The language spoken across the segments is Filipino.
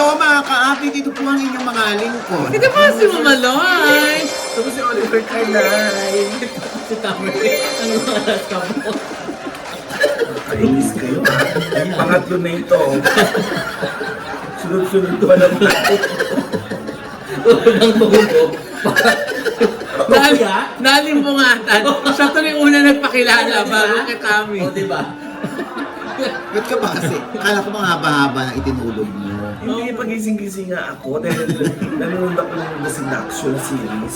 Hello mga ka-apit, ito po ang inyong mga lingkod. Ito po si Mama Loy. Ito po si Oliver Carnay. Si Tamari. Ano oras ka po? Kainis kayo. Pangatlo na ito. Sunod-sunod pa naman. Unang tuhulog. Nalimbungatan. Siya to yung una nagpakilala bago kay Tami. O, diba? Ba't ka ba kasi? Akala ko mahaba-haba na itinulog mo. Hindi, pagising-gising nga ako dahil nanonood ako ng The Seduction series.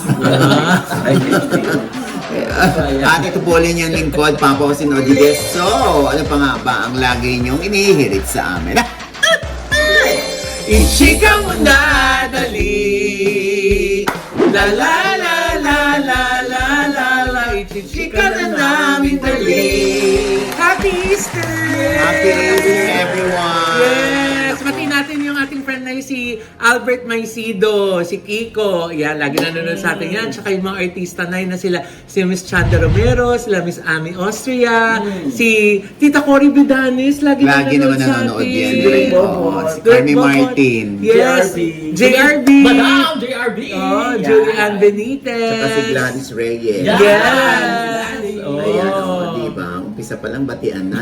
At ito po ulit yung lingkod, Papa Osin Odides. So, ano pa nga ba ang lagi niyong inihirit sa amin? Ichika mo na dali. La la la la la la la la. Ichika na namin dali. Happy Easter! Happy Easter, everyone! Yes! Pati natin yung ating friend na si Albert Maisido, si Kiko. Yan, lagi nanonood sa atin yan. Tsaka yung mga artista na yun na sila, si Miss Chanda Romero, sila Miss Ami Austria, si Tita Cory Bidanis, lagi naman sa nanonood atin. yan. Si Direk Bobot. Oo, si Direk Carmi Bobot. Martin. Yes! JRB! Madam JRB! Oh, Julian Benitez! Saka si Gladys Reyes. Yeah. Yes! Oh. Ayan, diba? Umpisa pa lang batian na.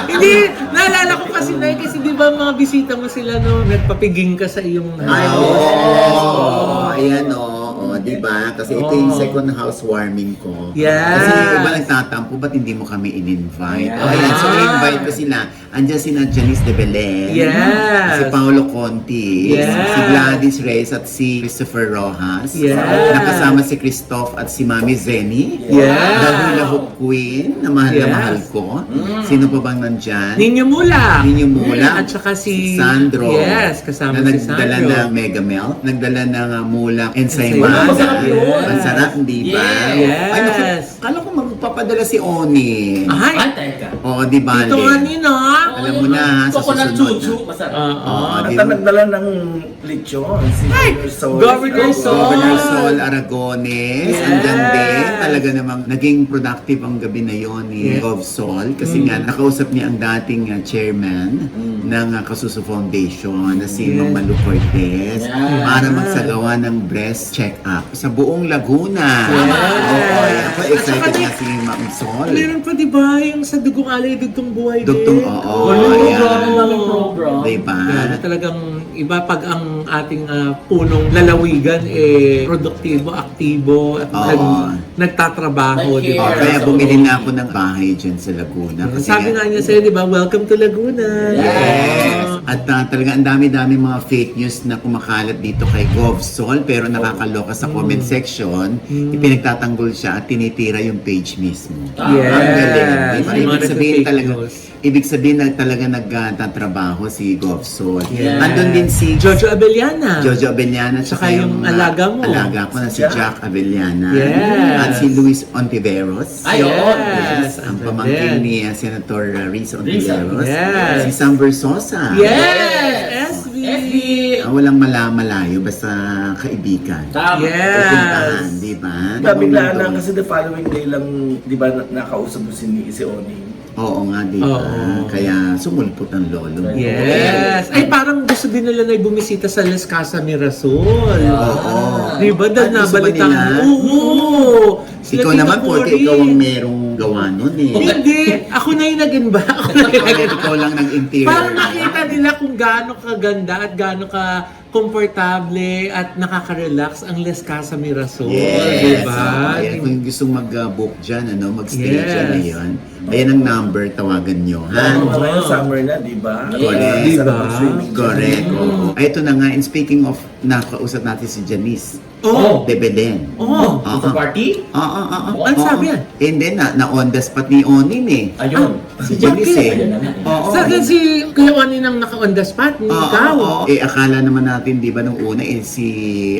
Hindi, naalala ko kasi na kasi di ba mga bisita mo sila no, nagpapiging ka sa iyong Ay, oo. Ayan, oo. Diba? Kasi ito yung second housewarming ko. Yes. Kasi yung iba nagtatampo, ba't hindi mo kami in-invite? Yeah. Oh, ayan. So, in-invite ko sila. Andiyan si Janice de Belen. Yes. Si Paolo Conti. Yes. Si Gladys Reyes at si Christopher Rojas. Yes. Nakasama si Christoph at si Mami Zenny. Yes. The Hula Hoop Queen na mahal na Yes. mahal ko. Sino pa bang nandyan? Ninyo Mula. Ninyo Mula. At saka si Sandro. Yes, kasama na si nagdala Sandro. ng Mega Milk. Nagdala ng Mula Ensaymada. Ensaymada. Masarap yun. Ang sarap, di ba? Yes. Ay, naku, kala ko magpapadala si Oni. Ay, Ay, teka. Oo, di ba? ito nga nino. Alam mo na, ha, sa Coconut susunod chuchu, na. masarap. Oo, At di ang ba? nagdala ng lechon, si Governor Sol. Governor Sol. Governor Sol Aragones. Yes. Andyan din. Talaga namang naging productive ang gabi na yon ni Yes. Gov Sol. Kasi nga, nakausap niya ang dating chairman ng Kasuso Foundation na si Mang Malu Cortez Yeah. para magsagawa ng breast check-up sa buong Laguna. Yes. Oo, ako At excited saka nga si Ma'am Sol. Meron pa di ba yung sa Dugong Alay, Dugtong Buhay Dugtong, din? oo. Walang ayan. program, walang program. Diba? Grabe, talagang iba pag ang ating punong lalawigan produktibo, aktibo at Oo. nagtatrabaho, Like di ba? Oh, kaya bumili na ako ng bahay dyan sa Laguna. Kasi Sabi nga niya sa'yo, di ba, welcome to Laguna. Yes! At talaga ang dami-dami mga fake news na kumakalat dito kay Gov Sol pero nakakaloka sa comment section. Ipinagtatanggol siya at tinitira yung page mismo. Yes. Ang galing. Diba? Yung mga Ibig sabihin nagpa-fake talaga, news. ibig sabihin na talaga nagtatrabaho si Gov Sol. Yes. Andun din si Jojo Abellana. Jojo Abellana Saka yung alaga mo. Alaga ko na si Jack Abellana. Yes. At si Luis Ontiveros. Ay, oo. Yes. Ang Andun pamangkin din. ni Senator Riz Ontiveros. Yes. Si Sam Versosa. Yes! SB! SB! Walang malayo, basta kaibigan. Tama. Pupuntahan, Yes! di ba? Biglaan lang kasi the following day lang, di ba, nakausap mo si Oni. Oo nga, di ba? Oo. Kaya sumulpot ang lolo. Yes! Ay, parang gusto din nila na bumisita sa Las Casa Mirasol. Oo. Di ba? Dahil Ay, gusto ba nabalitaan nila? Oo! Sila Ikaw Tita naman, Cory. porque ikaw ang merong gawa nun eh. Hindi! Ako na yung naging ba? Ako na yung naging Ikaw lang nag-interior. Parang makita nila kung gaano kaganda at gaano ka komportable at nakaka-relax ang Las Casa Mirasol. Yes. Diba? Ayan, kung gustong mag-book dyan, mag-stay Yes. dyan ngayon, ayan ang number, tawagan nyo. Ha? Ano ngayon, summer na, di ba? Correct. Sarap Diba? mag-swimming. Correct. Oo. Ay, ito na nga. And speaking of, nakausap natin si Janice Oh! de Belen. Oh! Oo. Sa party? Oo. Ano sabi yan? And then, na-on the spot ni Onin eh. Ayun. Si Janice eh. Ayun na nga. Oo. Sa akin si Kuya Oni nang naka-on the spot, ni ikaw. Oo. Eh, akala naman natin, di ba, nung una, si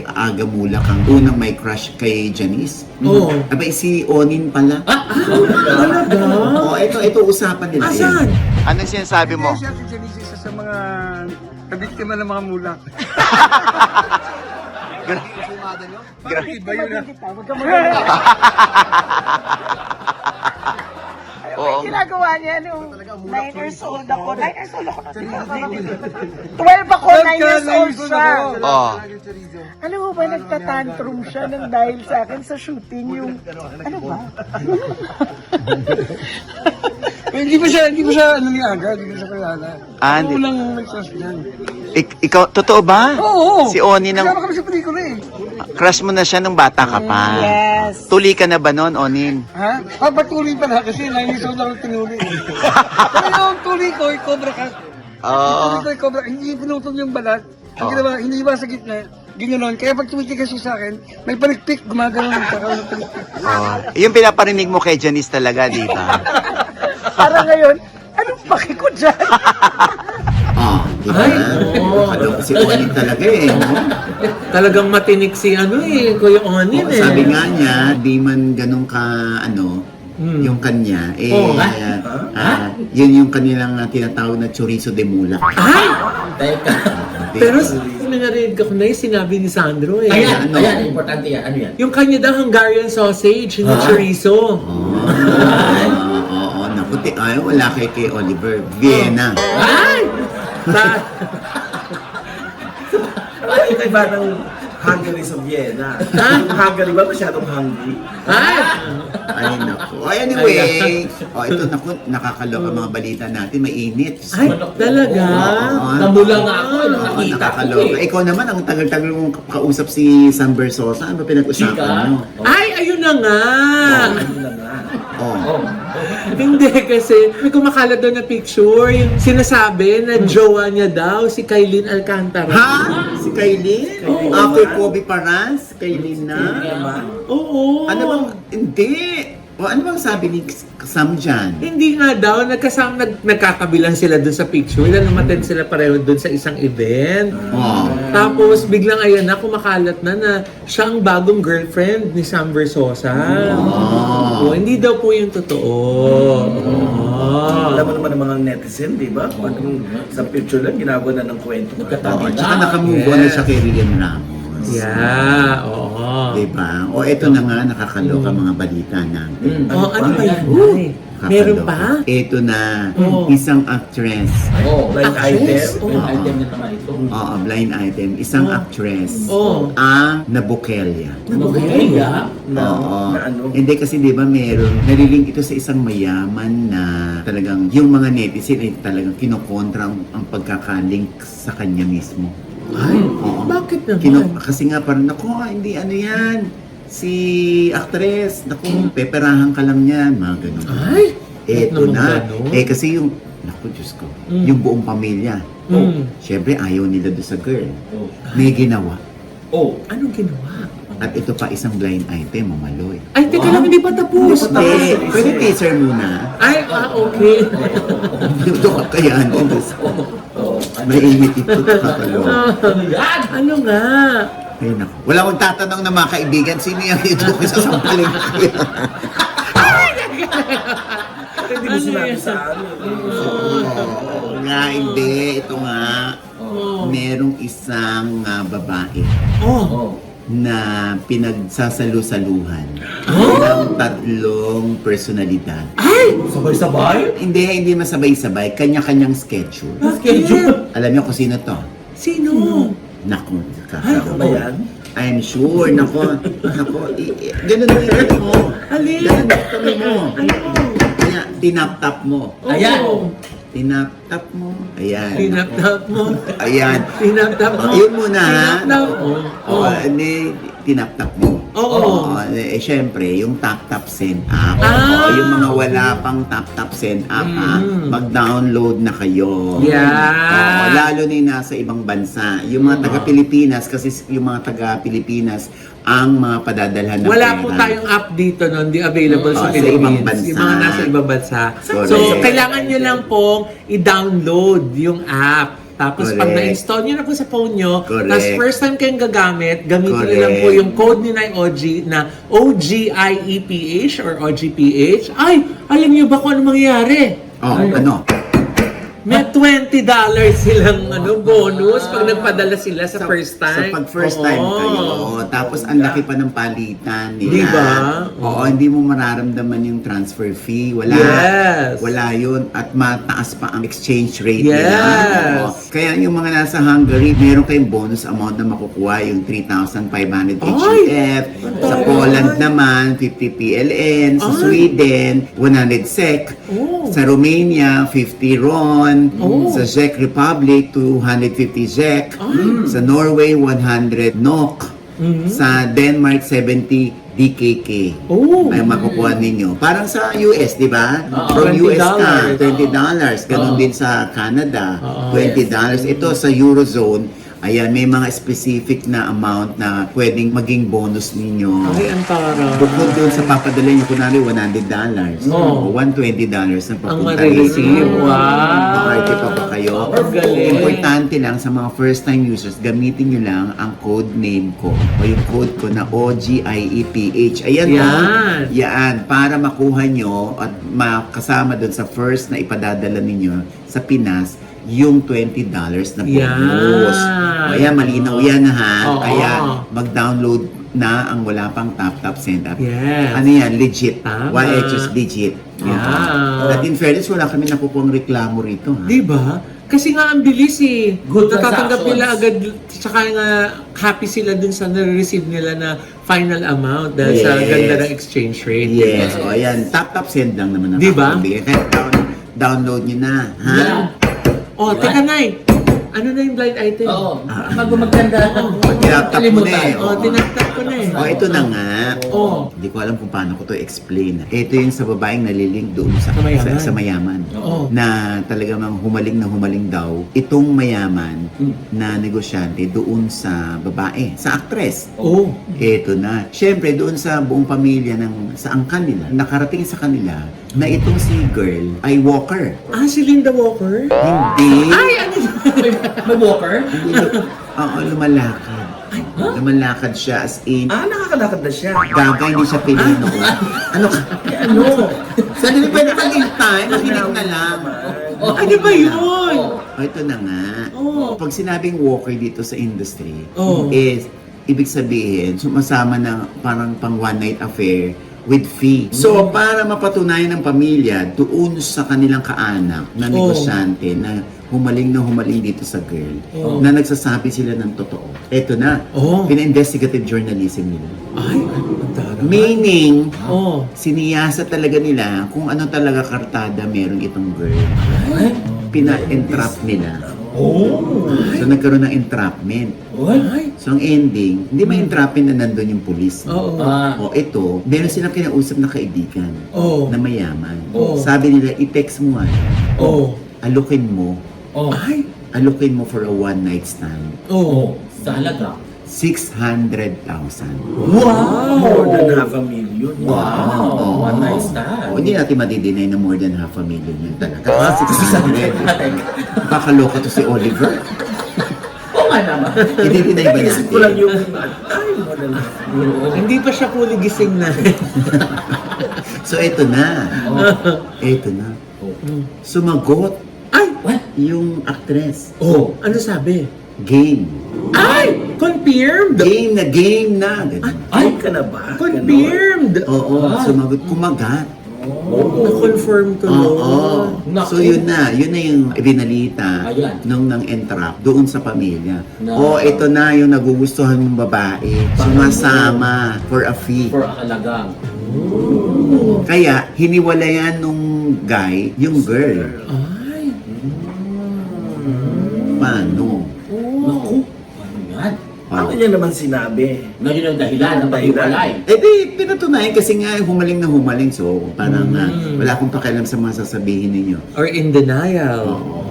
Aga Mulak ang unang may crush kay Janice. Oo. Abay, si Onin pala. Talaga? Oo, ito usapan nila. Asan? Anong sinasabi mo? Siya si Janice isa sa mga kabiktima ng mga mulak. Bakit ba yun na? Oo. Ginagawa niya nung 9 years old ako. 9 years old ako. 12 ako years old siya. Oh. Alam mo ba, nagtatantrum siya nang dahil sa akin sa shooting yung, ano ba? Hindi pa siya ano ni Aga, hindi pa siya kilala. Ah, Ako hindi. lang nag-trust niyan. Ikaw, totoo ba? Oo. Si Oni nang Kasama kami sa pelikula eh. crush mo na siya nung bata ka pa. Yes. Tuli ka na ba noon, Onin? Ha? Patuloy pala kasi 9 years old ako tinuli eh. Pero yung tuloy ko, yung Cobra ka. Oo. Tuloy ko, yung Cobra, hindi pinutol yung balat. Ang ginawa, hindi ba sa gitna? Ginanon. Kaya pag tumitig kasi sa akin, may palikpik, gumagano ng kakaroon ng palikpik. Oh. Yung pinaparinig mo kay Janice talaga, di ba? Para ngayon, anong paki ko dyan? Di ba? Nakaloka si Onin talaga eh. No? Talagang matinik si Kuya Onin Oo, sabi nga niya, di man ganun ka, yung kanya, yun yung kanilang tinatawag na chorizo de mula. Ay! Teka. Pero narinig ako na yung sinabi ni Sandro eh. Ayan, Ano? ayan, importante yan. Ano yan? Yung kanya daw Hungarian sausage, hindi chorizo. Oo, naku, wala kay Oliver. Vienna. Ay! Ano yung iba ng Hungary sa Vienna? Yung Hungary ba masyadong hungry? Ay! Ay, naku. Anyway, ito, naku, nakakaloka mga balita natin. Mainit. Ay, talaga? Namula nga ako, Oo, nakakita ko nakakaloka. eh. Ikaw naman, ang tagal-tagal mong kausap si Sam Versosa. Ano ba pinag-usapan Chika? mo? Ay, ayun na nga! Ano na nga? Oh. Hindi, kasi may kumakalat daw na picture. Yung sinasabi na jowa niya daw, si Kailin Alcantara. Ha? Si Kailin? After Kobe Paras? Kailin na? Oo. Ano bang, hindi. O ano bang sabi ni Sam dyan? Hindi nga daw, nagkakabilang sila dun sa picture. Nalumaten sila pareho dun sa isang event. Oh. Tapos biglang ayan na, kumakalat na siya ang bagong girlfriend ni Sam Versosa. Oo, hindi daw po yung totoo. Alam mo naman ng mga netizen, di ba? Pag sa picture lang, ginagawa na ng kwento. Oo, tsaka nakamove on na siya kay Rian Ramos. Yeah, oo. Diba? O eto na nga, nakakaloka mga balita natin. Oh, ano ba yun? Nakakaloka. Meron pa? Eto na, Oh. isang actress. Oh, Blind Actress? item. Oh. blind item na naman ito. Oo, blind item. Isang actress. Oh. Ang nabukelya. Okay, ah. Oo. Na ano? Hindi kasi di ba meron, nalilink ito sa isang mayaman na talagang yung mga netizen ay talagang kinokontra ang pagkakalink sa kanya mismo. Ay, Oo. bakit naman? Kasi nga parang, naku, hindi ano yan. Si actress, naku, peperahan ka lang yan. Mga ganun. Ay, Eto bakit naman na. ganun? Kasi yung, naku, Diyos ko, yung buong pamilya. Siyempre, ayaw nila doon sa girl. May ginawa. Oh, Anong ginawa? At ito pa isang blind item, mamaloy. Ay, teka lang, hindi pa tapos. Hindi, pwede teaser muna. Ay, okay. Ito ka kaya, Diyos ko. Mainit ito, kakalo. Ano nga? Ay, naku. Wala akong tatanong ng mga kaibigan, sino yung ito ko sa sampaling ko? hindi mo sinabi sa amin. Oo nga, hindi. Ito nga, merong isang babae Oh, na pinagsasalu-saluhan ng tatlong personalidad. Sabay-sabay? Hindi masabay-sabay. Kanya-kanyang schedule. schedule. Alam niyo kung sino to? Sino? Naku, Ano ba yan? I'm sure, naku, ganun mo yung ano mo. Alin? Ganun yung kami mo. Ano? Kaya, tinap-tap mo. Ayan. Tinap-tap mo. Ayan. Tinap-tap mo. Ayan. Tinap-tap mo. Yun muna, ha? Tinap-tap mo. Oo, hindi, tinap-tap mo. Oo. Syempre, yung tap-tap send up. Ah! Yung mga wala pang tap-tap send up, ha? Mag-download na kayo. Yeah. Oo, lalo na yung nasa ibang bansa. Yung mga taga-Pilipinas, kasi yung mga taga-Pilipinas, ang mga padadalhan ng Wala pera. po tayong app dito nun, di available sa sa ibang Philippines. bansa. Yung mga nasa ibang bansa. Correct. So, kailangan nyo lang pong i-download yung app. Tapos pag Correct. na-install nyo na po sa phone nyo, Correct. tapos first time kayong gagamit, gamitin nyo lang Correct. po yung code ni Nay OG na OGIEPH or OGPH. Ay, alam nyo ba kung ano mangyayari? Oh, ano? May $20 silang bonus pag nagpadala sila sa first time. Sa pag first time Oo. kayo. Tapos ang laki pa ng palitan nila. Diba? Oo, hindi mo mararamdaman yung transfer fee. Wala. Yes. Wala yun. At mataas pa ang exchange rate Yes. nila. Oo. Kaya yung mga nasa Hungary, meron kayong bonus amount na makukuha, yung 3,500 HUF. Sa Poland naman, 50 PLN. Sa Sweden, 100 SEK. Oh. Sa Romania, 50 RON. Sa Czech Republic, 250 ZEK. Sa Norway, 100 NOK. Sa Denmark, 70 DKK. Oh. Ay makukuha ninyo. Parang sa US, di ba? Oo. From US ka, $20. $20. Ganon din sa Canada, $20. Ito sa Eurozone, ayan, may mga specific na amount na pwedeng maging bonus ninyo. Ay, ang tara. Bukod doon sa papadala nyo, kunwari $100. Oo. O $120 ang Ang papunta marireceive. ninyo. Wow. Makarte pa ba kayo? Ang galing. Importante lang sa mga first time users, gamitin nyo lang ang code name ko o yung code ko na OGIEPH. Ayan o. Yan. Yan. Para makuha nyo at makasama doon sa first na ipadadala ninyo sa Pinas, yung $20 na bonus. Yan. Ayan, malinaw yan ha. Oo. Kaya mag-download na ang wala pang tap-tap send up. Yes. Ano yan? Legit. Tama. YHS legit. Yeah. At in fairness, wala kami nakukuha reklamo rito ha. Di ba? Kasi nga ang bilis eh. Good Natatanggap transactions. nila agad, tsaka nga happy sila dun sa na-receive nila na final amount dahil sa Yes. ganda ng exchange rate. Yes. O ayan, tap-tap send lang naman ang Di ba? kakabigay. Kaya download nyo na. Ha? Yeah. Oh, teka Nay. Ano na yung blind item? Oo. Bago maganda. Tinatap mo na eh. Oh, tinatap ko na eh. O, ito na nga. Oh. Hindi ko alam kung paano ko to explain. Ito yung sa babaeng nalilink doon sa, Sa mayaman. sa mayaman. Oo. Na talagang humaling na humaling daw. Itong mayaman na negosyante doon sa babae, sa aktres. Oh. Ito na. Siyempre, doon sa buong pamilya sa angkan nila, nakarating sa kanila na itong si girl ay walker. Ah, si Linda Walker? Hindi. Ay, ano yun? May walker? Oo, lumalakad. Lumalakad siya as in, Nakakalakad na siya. gaga, hindi siya Pilino. Ano ka? Ano? Sandali pa nakalintay, makinig na lang. Ano ba yun? Ito na nga. Oo. Pag sinabing walker dito sa industry, Oo. is ibig sabihin, sumasama na parang pang one night affair with fee. So, para mapatunayan ng pamilya doon sa kanilang kaanak na negosyante na humaling dito sa girl, na nagsasabi sila ng totoo. Eto na, pina-investigative journalism nila. Ay, ang tara. Meaning, Oh. siniyasa talaga nila kung ano talaga kartada meron itong girl. Pina-entrap nila. So, nagkaroon ng entrapment. Ay. So, ang ending, hindi may entrapment na nandun yung police. Oo. O ito, meron silang kinausap na kaibigan Oo. na mayaman. Oo. Sabi nila, i-text mo nga. Oo. Alukin mo. Ay. Alukin mo for a one night stand. Oo. Sa halaga. 600,000. More than half a million. Wow. Oo. One night stand. O, hindi natin madidinay na more than half a million yun talaga. 600. Kakaloka to si Oliver. Oo nga naman. Ididinay ba Isip ko lang natin? yung, more than half a million. Hindi pa siya fully gising na. So, eto na. Eto na. Sumagot Ay! yung actress. Oh, ano sabi? Game. Ay! Confirmed! Game na. Ganun. Ay, ka na ba? Confirmed! Oo, sumagot, kumagat. Na-confirm ko Oo. no. So yun na yung ibinalita Ayan. nung nang entrap doon sa pamilya. No. Ito na yung nagugustuhan mong babae. Sumasama for a fee. For a halagang. Kaya hiniwalayan nung guy yung girl. Ay! Paano? Naku. Ano yan? Ano niya naman sinabi? Na yun ang dahilan ng paghiwalay. Eh di, pinatunayan kasi nga humaling na humaling. So parang wala akong pakialam sa mga sasabihin ninyo. Or in denial. Oo.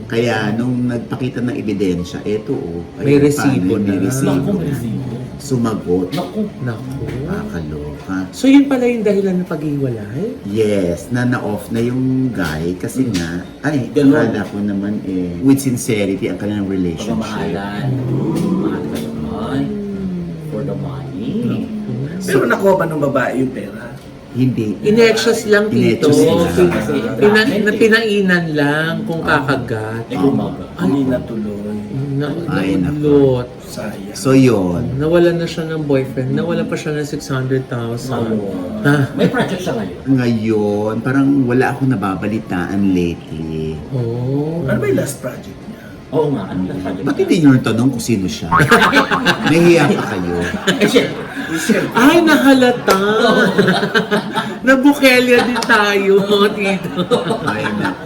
Kaya nung nagpakita ng ebidensya, eto May ayan, resibo paano, may na. resibo Naku, na. may resibo. Sumagot. Naku. Naku. Kakaloka. So yun pala yung dahilan ng paghiwalay? Yes, na-off na yung guy kasi nga, Ganun. akala ko naman with sincerity ang kanilang relationship. Pagmamahalan. Mahal ka naman. For the money. Pero nakuha ba ng babae yung pera? Hindi. Inexos lang, Tito. Inexos lang. Pinainan lang kung kakagat. Eh, umaga. Hindi natuloy. Ay, Naulot. Sayang. So yun. Nawalan na siya ng boyfriend. Nawalan pa siya ng 600,000. Ha? May project siya ngayon. Ngayon, parang wala akong nababalitaan lately. Oh. Ano ba yung last project niya? Oo nga, ano yung project? Ba't hindi nyo tanong kung sino siya? Nahiya pa kayo. Eh, syempre. Ay, nahalata. Nabukelya din tayo, Tito. Ay, nako.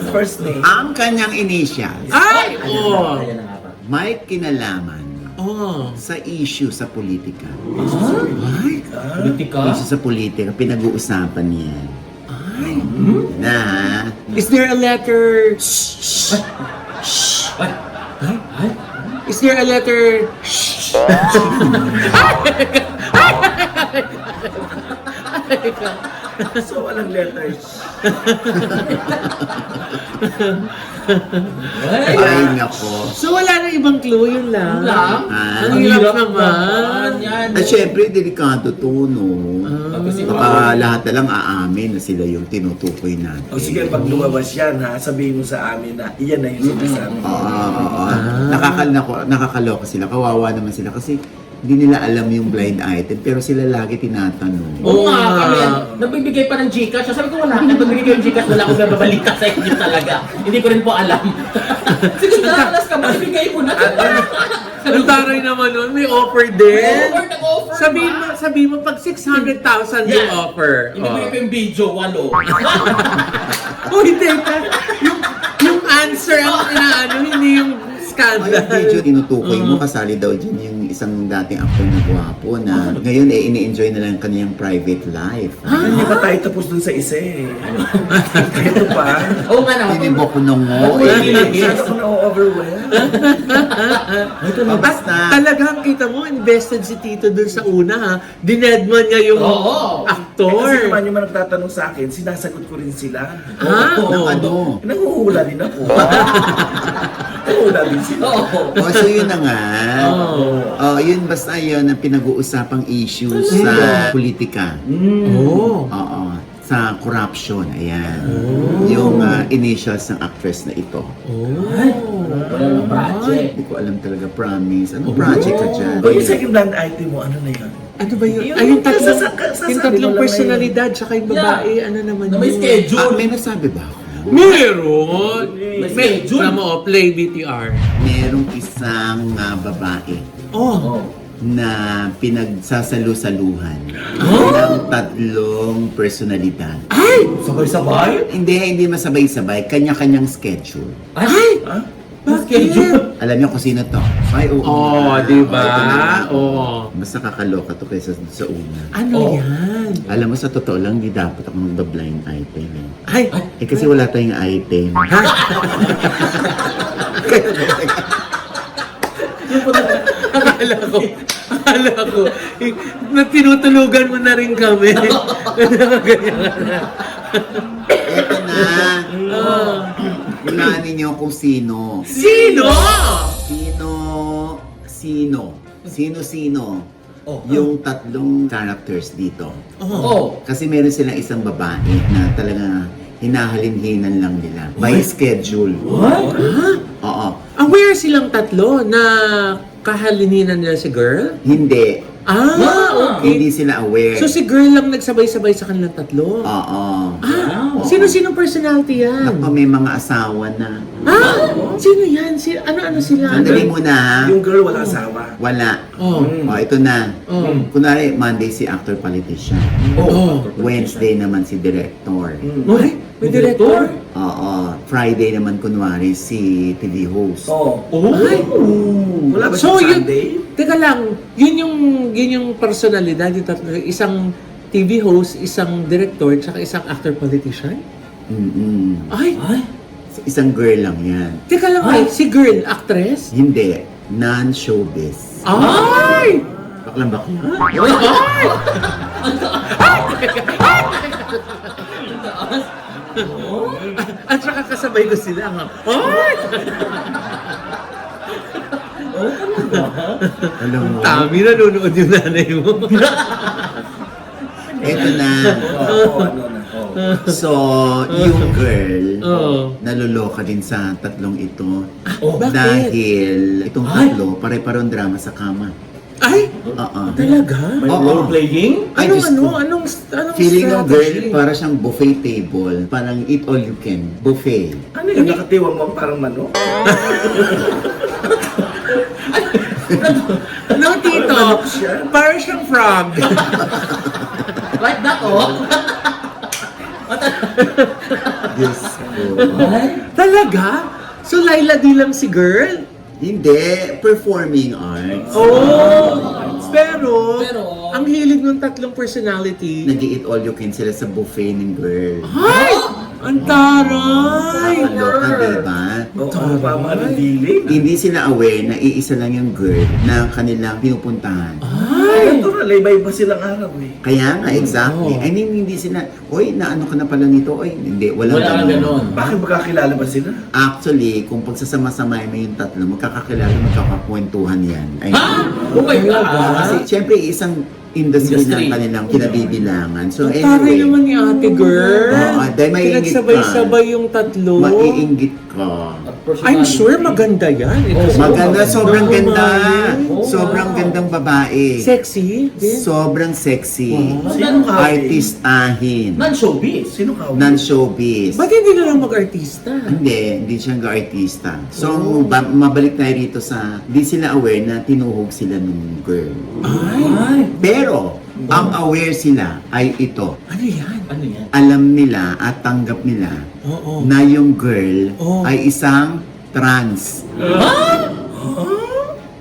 First name. Ang kanyang initials Ay! Oh! Ayan na nga pa. may kinalaman Oh. sa issue sa politika. Ay! Politika? Issue sa politika, pinag-uusapan niyan. Ay! Na, Is there a letter... Ay! Ay! Ay! Is there a letter... So, walang letters. Ay! ay nako. So wala na ibang clue, yun lang. Yun lang? Ah, Ang hirap naman. Yan. At syempre, delikado to, no? Kasi Baka lahat na lang aamin na sila yung tinutukoy natin. O sige, pag lumabas yan ha, sabihin mo sa amin na iyan na yung sinasabi. Oo. Nakakaloka sila. Kawawa naman sila kasi hindi nila alam yung blind item pero sila lagi tinatanong. Oo nga, kami. Nagbibigay pa ng Gcash. Sabi ko, wala. Nagbibigay yung Gcash. Wala akong nababalita sa inyo talaga. Hindi ko rin po alam. Sige, nakalas ka ba? Ibigay mo na. Ang taray naman nun, may offer din. Offer, nag-offer Sabihin mo, pag 600,000 yung offer. Ibigay ko yung video, 8. Uy, teka. Yung answer ang inaano, hindi yung Ay, scandal. video tinutukoy mo, kasali daw dyan yung isang dating actor na gwapo na ngayon ini-enjoy na lang kaniyang private life. Hindi pa tayo tapos dun sa isa eh. Ito pa. Oo nga naman. Tinibok ko nung Masyado ko na-overwhelm. Basta. Talagang kita mo, invested si Tito dun sa una ha. Dinedman niya yung Oo. aktor. Kasi naman yung mga nagtatanong sa akin, sinasagot ko rin sila. Ha? Ng ano? Nanguhula din ako. Nanguhula din sila. O, so yun na nga. Oh, yun basta yun ang pinag-uusapang issue sa politika. Oh. Oo. Sa corruption, ayan. Yung initials ng actress na ito. Wala ng project. Hindi ko alam talaga, promise. Anong project ka dyan? O yung second land item mo, ano na yun? Ano ba yun? Yung Ay, yung tatlong, sasabi yung mo tatlong lang personalidad, tsaka yung babae, ano naman Na may yun? schedule. May nasabi ba ako? Meron! May May, schedule. alam mo, play BTR. Merong isang babae Oh. na pinagsasalu-saluhan ng tatlong personalidad. Sabay-sabay? Hindi masabay-sabay. Kanya-kanyang schedule. Ay! Bakit? Alam niyo kung sino to? Ay, oo. Oh, nga. di Ito na ba? nga. Oh. Mas nakakaloka to kaysa sa una. Ano yan? Alam mo, sa totoo lang, di dapat ako magba-blind item eh. Ay! Eh kasi wala tayong item. Ha? Akala ko, tinutulugan mo na rin kami. Ito na. Hulaan ninyo kung sino. Sino? Sino? Yung tatlong characters dito. Oh. Kasi meron silang isang babae na talaga hinahalin-hinan lang nila. By schedule. What? Oo. Aware silang tatlo na kahalininan nila si girl? Hindi. Ah, okay. Hindi sila aware. So si girl lang nagsabay-sabay sa kanilang tatlo? Oo. Ah, sino-sinong personality yan? Naku, may mga asawa na. Ah, sino yan? Ano sila? Sandali muna ha. Yung girl wala asawa. Wala. Oh. Oh, ito na. Oh. Kunwari, Monday si actor politician. Oh. Wednesday naman si director. Ay, may director? Oo. Friday naman kunwari si TV host. Oo. Ay. Wala ba So, siyang yun, Sunday? teka lang, yun yung personalidad, yung tatlo, isang TV host, isang director, tsaka isang actor-politician? Mm-mm. Ay, Isang girl lang yan. teka lang, ay, si girl, actress? Hindi. Non-showbiz. Ay! Baklang bakla. At saka kasabay ko sila, nga. Ay! Alam mo. Tami, nanonood yung nanay mo. Eto na. Oo, ano na. Oo. So, yung girl, Oo. naluloka din sa tatlong ito. Oh, bakit? Dahil itong tatlo, pare-parang drama sa kama. Ay, Oo. talaga? May Oo. role-playing? Ay, Diyos ko. Anong Feeling ng girl, strategy? para siyang buffet table. Parang eat all you can. Buffet. Ano yun? Nakatiwang mo parang manok? No, tito. Parang siyang frog. Like that, oh. Diyos ko. Talaga? So, Laila di lang si girl? Hindi. Performing arts. Oh! Pero, Pero- ang hilig ng tatlong personality, Nag-eat all you can sila sa buffet ng girl. ay! Ang taray! Nakakaloka, diba? Oo, ano pa mga dilim? Hindi sila aware na iisa lang yung girl na kanilang pinupuntahan. Ay, natural, iba-iba silang araw eh. Kaya nga, exactly. I mean, hindi sila, oy, naano ka na pala nito, oy, hindi, walang Wala kang ganon. Bakit magkakilala ba sila? Actually, kung pagsasama-samay mo yung tatlo, magkakakilala, magkakakwentuhan yan. Ay, Ha? Oh my God. Kasi, syempre, isang industry Industry. ng kanilang kinabibilangan. So, Ang taray anyway, naman ni ate girl. Oo, dahil maiingit ka. Pinagsabay-sabay yung tatlo. maiinggit ka. I'm sure maganda yan. Ito, Maganda, sobrang ganda. Oh, Sobrang wow. gandang babae. Sexy din. Sobrang sexy. Sino ka? Artistahin. Non-showbiz. Sino ka? Non-showbiz. Ba't hindi na lang mag-artista? Hindi siya artista. So, mabalik tayo rito sa, di sila aware na tinuhog sila ng girl. Ay! Pero, ang aware sila ay ito. Ano yan? Ano yan? Alam nila at tanggap nila Oo. na yung girl Oh. ay isang trans.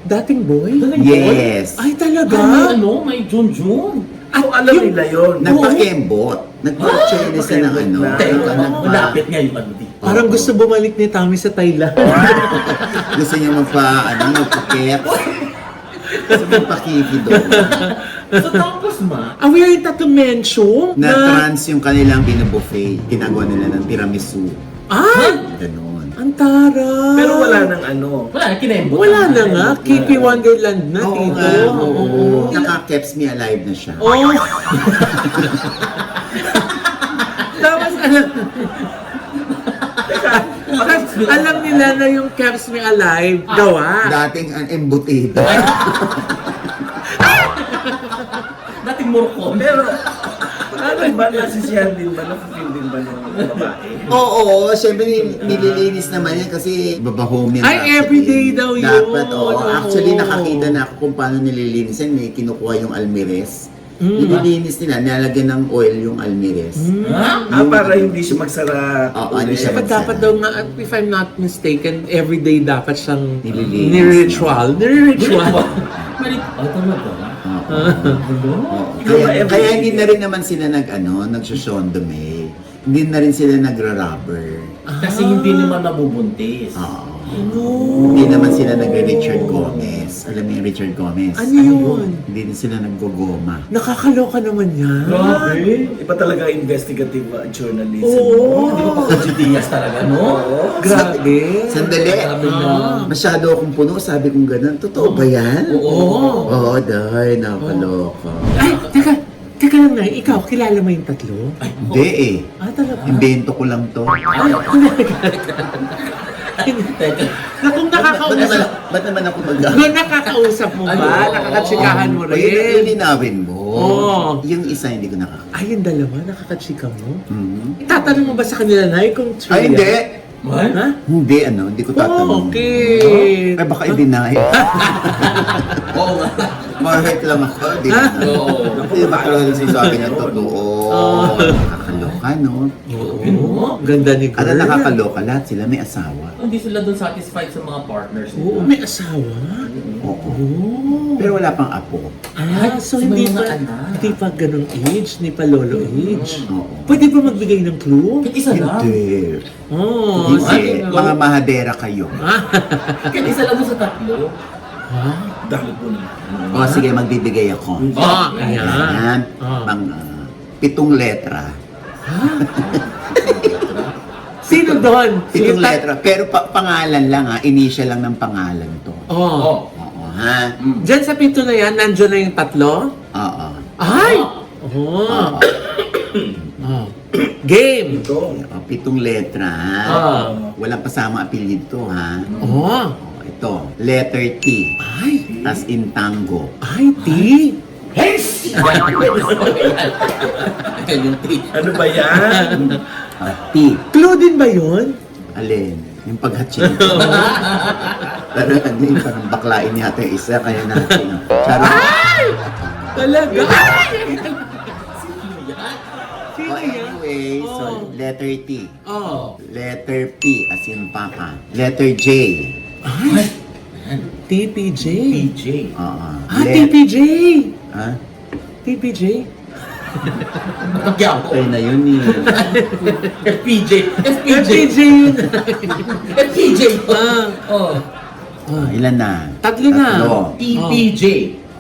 Dating boy? Yes. Ay, talaga? Ano? May Junjun. So, alam nila yun. Nagpakembot. Nagpa-Chinese na ng ano. Teka, nagpa- malapit nga yung ano di. Parang gusto bumalik ni Tommy sa Thailand. Gusto niya magpa-kets. Gusto magpa-kiki doon. So tapos ma, Aware yung tatlong mention Na trans yung kanilang binubuffet. Ginagawa nila ng tiramisu. Ay! Ganon. Ang taray! Pero wala nang ano. wala na kinembot. Wala na nga. Kiki Wonderland na, Oo tito. nga. Oo. Oo. Naka-keps me alive na siya. Oh. Tapos alam nila na yung Keeps Me Alive gawa. Dating ang embutido. Dating murkon. Pero, ano ba? Nasisiyahan din ba? Nakafeel din ba ng babae? Oo, syempre nililinis naman yan kasi babahome yan. Ay, actually. everyday daw yun. Dapat, oo. Oo. Actually, nakakita na ako kung paano nililinis yan. May kinukuha yung almires. Nililinis nila, nilalagyan ng oil yung almires. Ha? Para hindi siya magsara. Oo, hindi siya Dapat daw nga, if I'm not mistaken, everyday dapat siyang Nililinis. niritual. Niritual. Mali. Oh, talaga. Oo. Kaya hindi na rin naman sila nag-shoshondome. Hindi na rin sila nagra-rubber. Kasi hindi naman nabubuntis. Oo. Hindi naman sila nagre-Richard Gomez. Alam mo yung Richard Gomez? Ano yun? Hindi din sila naggogoma. Nakakaloka naman yan. Iba talaga investigative journalism. Oo. Hindi ba pa Diaz talaga, no? Grabe. Sandali. Masyado akong puno. Sabi kong ganun. Totoo ba yan? Oo. Oo, dahil nakakaloka. Ay, teka lang na, ikaw, kilala mo yung tatlo? Hindi eh. Ah, talaga? Invento ko lang to. Teka. Na kung nakakausap, Ba't naman ako kung nakakausap mo ba? Ano? Nakakatsikahan mo Ayun, rin? lilinawin mo. Oo. Yung isa hindi ko nakaka... Ay, yung dalawa, nakakatsika mo? Mhm. Itatanong mo ba sa kanila na kung true Ay, yan? hindi. What? Ha? Hindi, hindi ko tatanong. Oh, okay. Ay, baka i-deny. Oo nga. Ma-hurt lang ako, di ba? Oo. Hindi ba talaga sinasabi ng totoo? Nakakaloka, no? Oo. Ganda ni girl. At ang nakakaloka, lahat sila may asawa. Hindi sila doon satisfied sa mga partners Oo, nila. may asawa. Oo. Oo. Pero wala pang apo. Ah, so May hindi mga pa, anak. hindi pa ganong age, hindi pa lolo age. Oo. Pwede ba magbigay ng clue? Kahit isa lang. Hindi. Oo. Hindi. Mga mahadera kayo. Kahit isa lang doon sa tatlo. Dahil po na. O sige, magbibigay ako. Ah, ayan. Ayan. Ah. Pang 7 letra. Sino doon? 7 letra. Pero pangalan lang ha. Initial lang ng pangalan to. Oh. Oo ha. Diyan sa pito na yan, nandiyan na yung tatlo? Oo. Ay! Oh. Oh. Game. Ito. 7 letra, ha? Walang kasama apelyido to, ha? Oh. Ito, letter T. Ay. As in tango. Ay, T. Ayan yung tea. Ano ba yan? T. Clue din ba yun? Alin? Yung paghatsin. Pero ano yung parang baklain yata yung isa, kaya natin. Charot. Talaga? Sino Oh, yan? anyway, so Oh. letter T. Oh. Letter P, as in papa. Letter J. Ay. TPJ. PJ. Oo. TPJ. Ha? TPJ. Pagyaw. Ay na yun eh. FPJ. FPJ. TPJ yun. FPJ. Ah. Oh. Ilan na? Tatlo na. TPJ.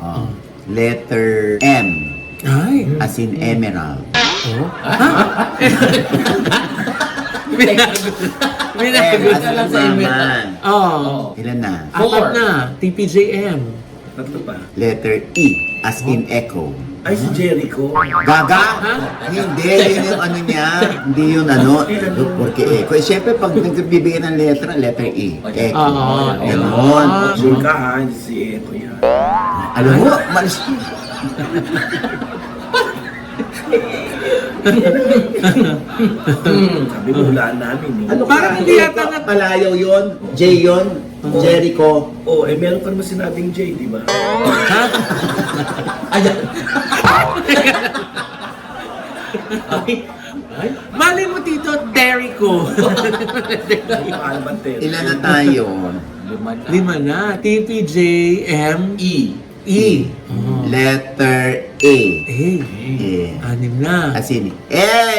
Oh. Letter M, Ay. as in emerald. Oh. Ha? Binago. M, Binago. as in maman. Oh. Ilan na? Apat na. TPJM. Tatlo pa. Letter E, as in echo. Ay, si Jericho. Gaga? Hindi, yun yung ano niya. Hindi yun ano. Porque echo. Eh, syempre, pag nagbibigay ng letra, letter E. Echo. Oo. Ganon. Sure ka ha, hindi si Echo yan. Alam mo, malis. Sabi mo, hulaan namin eh. Ano Parang hindi yata na- Palayaw yun? J yun? Jericho? Oh, eh meron pa naman sinabing J, di ba? Ayan. Ay. Malay mo, Tito, Derico. Ano ba, Ted? Ilan na tayo? Lima na. TPJM. E. E. Oh. Letter A. Eh. A. Anim na. As in, A!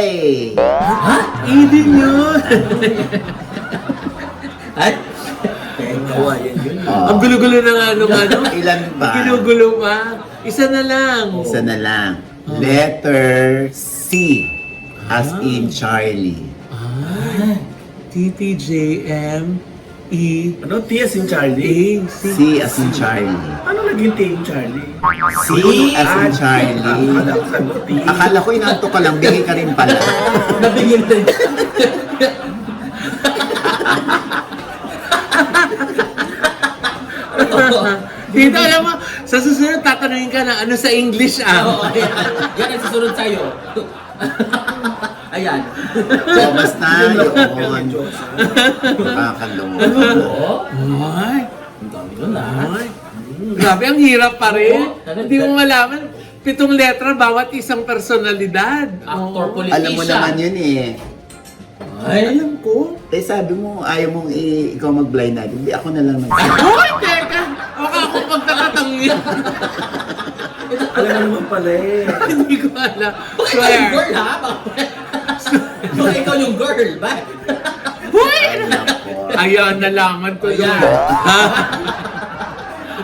E din yun. Ay. Gawa yan yun. Ang gulo-gulo na nga nung ano. Ilan ba? Ginugulo pa. Isa na lang. Isa na lang. Letter C. As in Charlie. Ah. TPJM. E. Ano? T as in Charlie? A. C. C as in Charlie. Ano naging T in Charlie? C as in Charlie. Akala ko sabi mo T. Akala ko inanto ka lang, bigay ka rin pala. Nabingin rin. Dito, alam mo, sa susunod tatanungin ka na ano sa English Oo, ah. ayan. Yan ang susunod sa'yo. Ayan. So, basta yun. Diyos, ha? Nakakaloko. Ay. Ang dami nun ah. Ay. Grabe, ang hirap pa rin. Oo. Hindi mo malaman. 7 letra, bawat isang personalidad. Actor, Oo. politician. Alam mo naman yun eh. Ay, alam ko. Eh sabi mo, ayaw mong ikaw mag-blind item. Hindi, ako na lang Hoy, teka! Baka ako pagkakatangin. Alam mo naman pala eh. Hindi ko alam. Baka ikaw yung girl ha? Baka ikaw yung girl ba? Hoy! Ayan, nalaman ko yun. Ayan.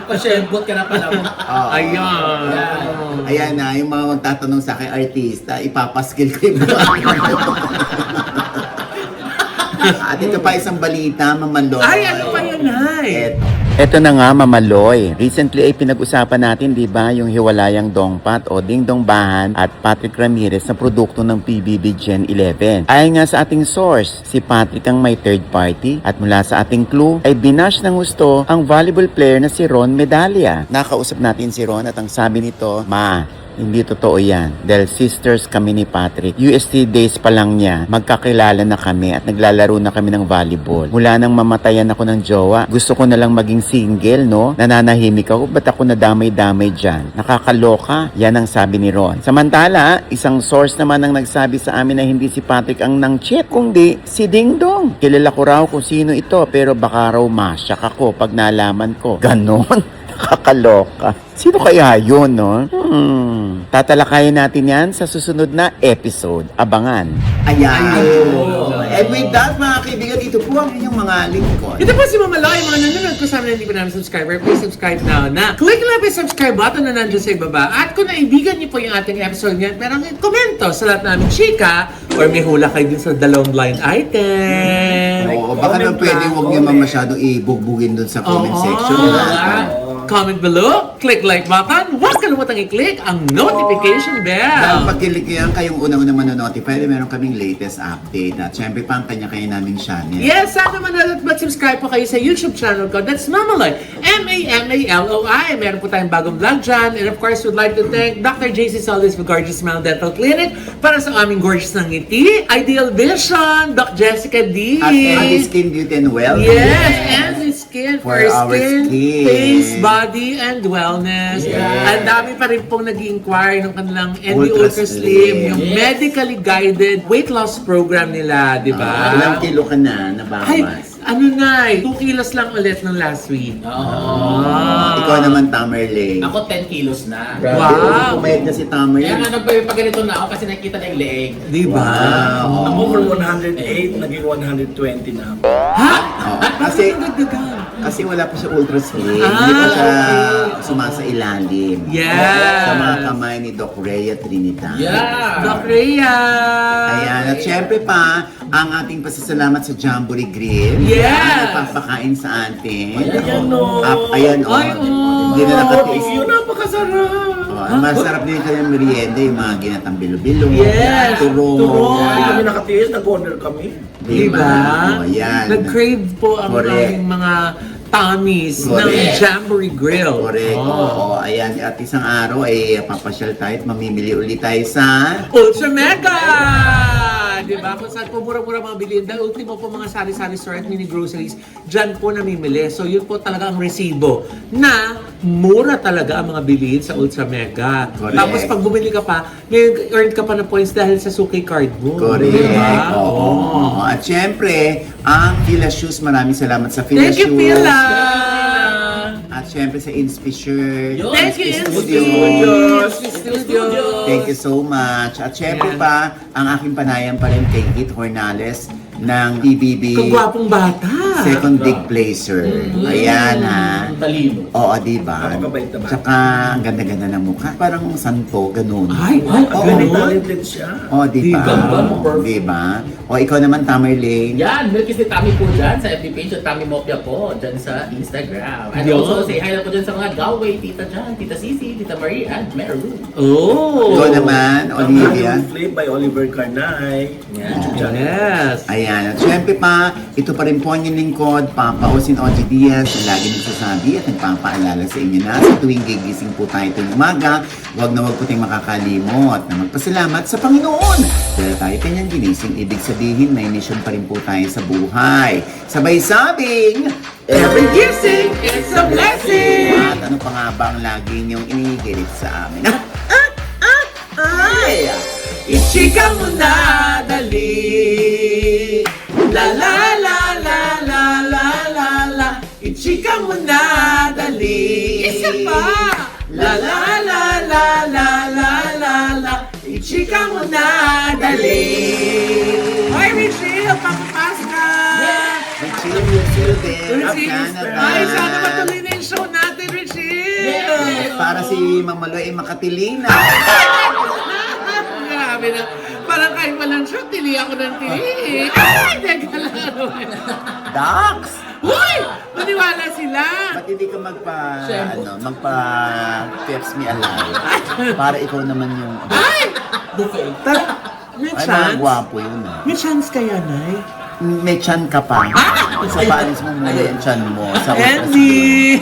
Pa-shellbot ka na pala mo. Ayan. Ayan na, yung mga magtatanong sa akin, artista, ipapaskil ko yung mga. At ito pa isang balita, Mamaloy. Ay, ano pa yun, Nay? Eto na nga, Mamaloy. Recently ay pinag-usapan natin, di ba, yung hiwalayang Dongpat o Ding Dong Bahan at Patrick Ramirez na produkto ng PBB Gen 11. Ayon nga sa ating source, si Patrick ang may third party at mula sa ating clue ay binash ng gusto ang volleyball player na si Ron Medalia. Nakausap natin si Ron at ang sabi nito, Ma, hindi totoo yan. Dahil sisters kami ni Patrick. UST days pa lang niya, magkakilala na kami at naglalaro na kami ng volleyball. Mula nang mamatayan ako ng jowa, gusto ko na lang maging single, no? Nananahimik ako, ba't ako nadamay-damay dyan? Nakakaloka. Yan ang sabi ni Ron. Samantala, isang source naman ang nagsabi sa amin na hindi si Patrick ang nang-cheat, kundi si Ding Dong. Kilala ko raw kung sino ito, pero baka raw masyak ako pag nalaman ko. Ganon. Nakakaloka. Sino kaya yun, no? Tatalakayin natin yan sa susunod na episode. Abangan. Ayan. And with that, mga kaibigan, ito po ang inyong mga lingkod. Ito po si Mama Loy, mga nanonood ko sa amin na hindi pa namin subscriber. Please subscribe now na. Click lang po yung subscribe button na nandiyan sa ibaba. At kung naibigan niyo po yung ating episode niyan, merong komento sa lahat namin chika or may hula kayo din sa dalawang blind item. Oo, baka na pwede huwag niyo masyadong ibugbugin dun sa comment section. Oo. Ha? comment below, click like button, huwag kalimutang i-click ang notification Dahil bell. pag-click yan, kayong unang-una manonotify na meron kaming latest update. At syempre pa ang kanya-kanya naming channel. Yes, sana manood at subscribe po kayo sa YouTube channel ko. That's Mamaloy. M-A-M-A-L-O-I. Meron po tayong bagong vlog dyan. And of course, we'd like to thank Dr. JC Solis for Gorgeous Smile Dental Clinic para sa aming gorgeous ng ngiti. Ideal Vision, Doc Jessica D. At Andy Skin Beauty and Wellness. Yes, and the skin for our skin, skin. face, body, and wellness. Yes. Ang dami pa rin pong nag-inquire ng kanilang ND Ultra Ultra Slim. Slim, yung Yes. medically guided weight loss program nila, di ba? Ilang kilo ka na Ay, nabawas? ano na 2 kilos lang ulit ng last week. Ikaw naman, Tamerlane. Ako 10 kilos na. Wow. Pumayag na si Kaya Tamerlane. nga nagpaganito na ako kasi nakikita na yung leeg. Di ba? Wow. Ako from 108, naging 120 na ako. Ha? Oo. Kasi, Kasi wala pa siya ultra slim. Ah, Hindi pa siya okay. sumasa ilalim. Yes. Sa mga kamay ni Doc Rhea Trinidad. Yeah. Doc Rhea. Ayan. At syempre pa, ang ating pasasalamat sa Jamboree Grill. Yes. Na nagpapakain sa atin. Ayan, no. Ayan, o. Ay, oh. Hindi na nakatiis. Yun, napakasarap. Oh, masarap din kanyang merienda, yung mga ginatang bilo-bilo. Yes. Turong. Hindi kami nakatiis, nag-order kami. Di ba? Oh, yan. Nag-crave po ang Correct. aming mga tummies ng Correct. Jamboree Grill. Correct. Oh. Oo, ayan. At isang araw ay papasyal tayo at mamimili ulit tayo sa... Ultra Mega! Di ba? Kung saan po mura-mura mga bilhin. Dahil ultimo po mga sari-sari store at mini groceries, dyan po namimili. So yun po talaga ang resibo na mura talaga ang mga bilhin sa Ultra Mega. Correct. Tapos pag bumili ka pa, may earn ka pa ng points dahil sa Suki card mo. Correct. Di ba? Oo. At syempre, ang Fila Shoes, maraming salamat sa Fila Thank you, Shoes. Pila! At syempre sa Inspi Shirt. Yun. Thank you, Studio. Studio. Thank you so much. At syempre Yan. pa, ang aking panayam pa rin kay Kit Hornales ng PBB Kung gwapong bata. Second Big Placer. Ayan ha. Ang talino. Oo, diba? Napakabait naman. Tsaka ang ganda-ganda ng mukha. Parang santo, ganun. Ay, Oo. Very talented siya. Oh, di ba? Diba? Di ba? O, ikaw naman, Tamerlane. Yan, Milkis ni Tami po dyan sa FB page at Tami Mopia po dyan sa Instagram. And Yun. also say hi na po dyan sa mga Galway, Tita Jan, Tita Sisi, Tita Marie, and Meru. Oh. Ikaw naman, Olivia. Flip by Oliver Carnay. YouTube channel. Yes. Ayan. At syempre pa, ito pa rin po ang inyong lingkod, Papa Osin Oji Diaz, na lagi nagsasabi at nagpapaalala sa inyo na sa tuwing gigising po tayo tuwing umaga, huwag na huwag po tayong makakalimot na magpasalamat sa Panginoon. Dahil tayo kanyang ginising, ibig sabihin may mission pa rin po tayo sa buhay. Sabay sabing, Every gising is a blessing. At ano pa nga ba ang lagi niyong inigirit sa amin? Ay! Ichika mo na, dali. La la la la la la la la. Ichika mo na, dali. Isa pa. La la la la la la la la. Ichika mo na, dali. Hoy, Richie, papapasok ka. Chill din. Up Richie, Canada. ay, sana matuloy na yung show natin, Richie. Para si Mamaloy ay makatilina. Grabe na. Parang kahit walang show, tili ako ng tili. Ay, teka lang. Dax! Uy! Maniwala sila. Ba't hindi ka magpa-Peps Me Alive? Para ikaw naman yung... Ay! May Ay, mga chance? gwapo yun ah. May chance kaya, Nay? May chan ka pa. Sa paalis mo muna yung chan mo. Sa ultrasound. Andy!